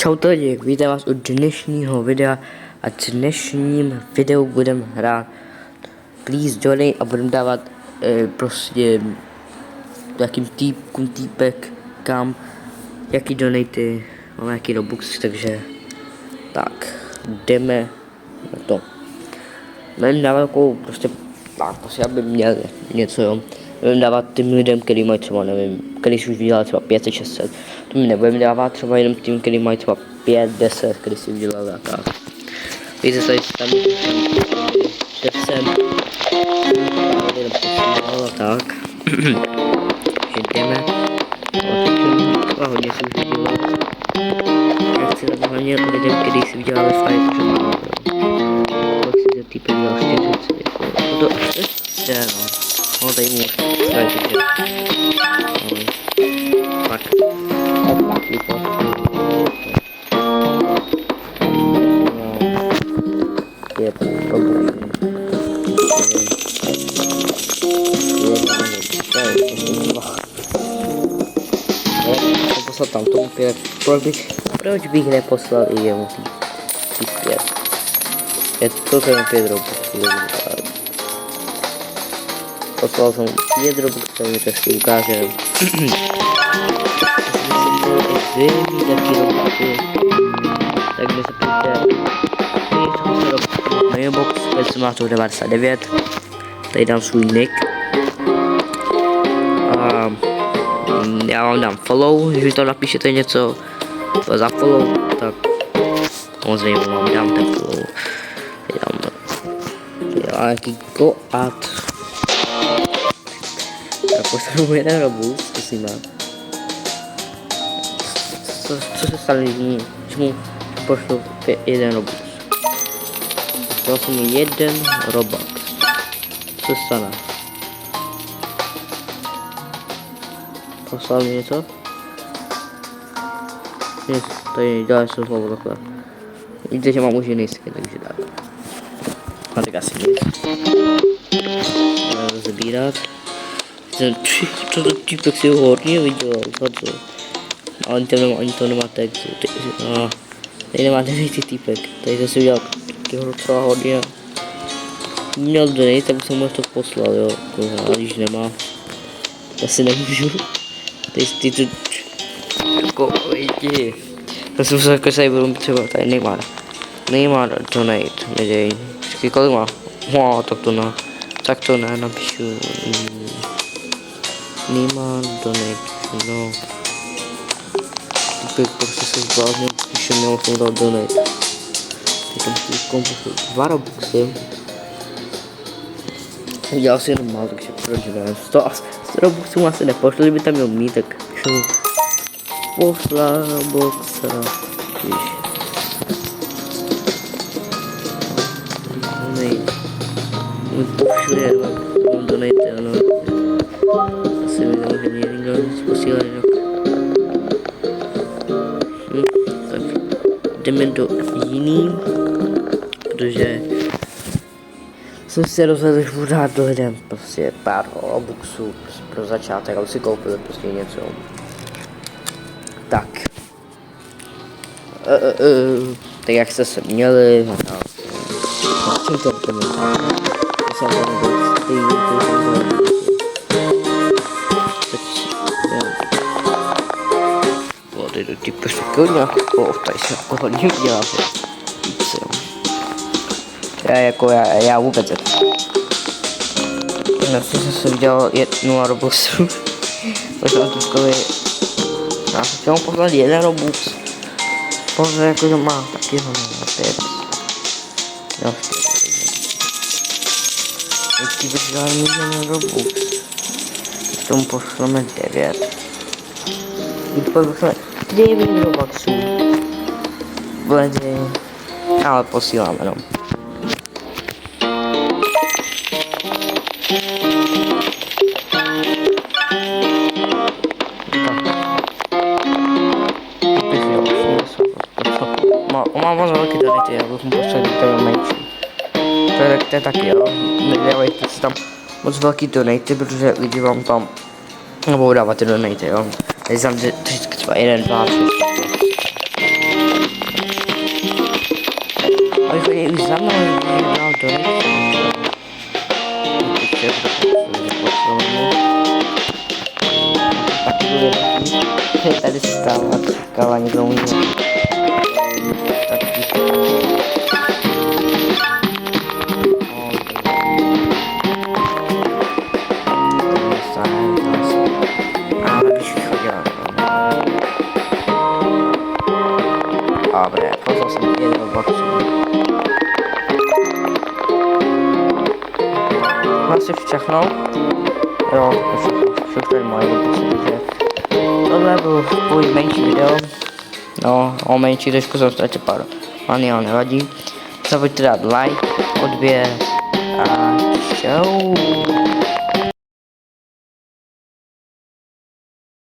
Čau lidi, vítám vás u dnešního videa a dnešním videu budeme hrát Please Johnny a budeme dávat prostě jakým týpek kam, jaký donaty, máme jaký robux, takže tak, jdeme na to. Budeme dávat takovou prostě, tak prostě aby měl něco, jo. Budeme dávat tím lidem, který mají třeba, nevím, který si už vydělali třeba 500-600. To my nebudeme dávat třeba jenom tím, který mají třeba 5-10, který si vydělali a tak. Víte, tady tam šefcem a tak. Takže jdeme. A hodně si už vydělali. Já chci dát hlavně lidem, který si vydělali fajn, že mám. Pak si ten týpek dělal 40. To ještě, no. No tady můžu stavit, takže... Tak. Je to problém. Poslal tam tomu 5. Proč bych neposlal i jemu ty 5? Je to celkem 5 robuxů. Poslal jsem 5 robuxů, mi trošku ukáže. Tak mi se pojďte mailbox, teď má to 99, tady dám svůj nick a já vám dám follow, když mi to napíšete něco za follow, tak samozřejmě vám dám ten follow, tady dám nějaký go ad, tak pošlu jeden robux, prosím vás. Co se stane ní, když mu pošlu jeden robux. Poslal jsem mu jeden robux. Co se stane? Poslal mi něco? Nic, tady dělá se znovu takhle. Víte, že mám už jiný skin, takže tak. A tak asi nic. Rozbírat. To týpek si ho hodně viděl, co? Ani to nemá text, tady nemá ten týpek, tady jsem si udělal takyho docela hodně. Měl donate, tak jsem mu to poslal, jo, ale když nemá, asi nemůžu. Tady ty jako lidi, já jsem se jako tady budu třeba, tady Neymar donate, nedej, počkej, kolik má? Tak to ne, napíšu, Neymar donate, no. Týpek prostě se zbláznil, píše měl jsem dal donate. Teď tam týpkom pošlu 2 robuxy. Udělal si jenom málo, takže proč ne? 100 robuxů asi nepošlu, kdyby tam měl mít, tak píšu pošla robuxa. Víš. Donate. Mi povšude, mám donate, ano. Asi mi nemůže nikdo nic posílat jinak. Tak jdeme do jiný, protože jsem si rozhodl, že budu dát do lidem prostě pár robuxů pro začátek, aby si koupili prostě něco. Tak. Tak jak jste se měli, čím to tady do typu škoda, tady se jako hodně udělá, já vůbec já jsem udělal 0 robuxů, možná Tuškovi, já jsem chtěl poslat 1 robux, pouze jakože má taky ho na 5, já chtěl, ještě bych dal 1 robux, k tomu pošleme 9, pošleme 9 robuxů, bledě, ale posílám jenom. Mám moc velký donity, já bych mu poslal to menší. To je taky, jo, nedávajte si tam moc velký donaty, protože lidi vám tam nebudou dávat ty donaty, jo. Tady jsem třeba 1, 2, 3, setkává někdo může. Dobre, poslal jsem 5 boxů. Asi všechno. Jo, všechno je moje boxy, takže tohle byl tvůj menší video. No, o menší trošku jsem ztratil pár many, ale nevadí. Zapomeňte dát like, odběr a čau.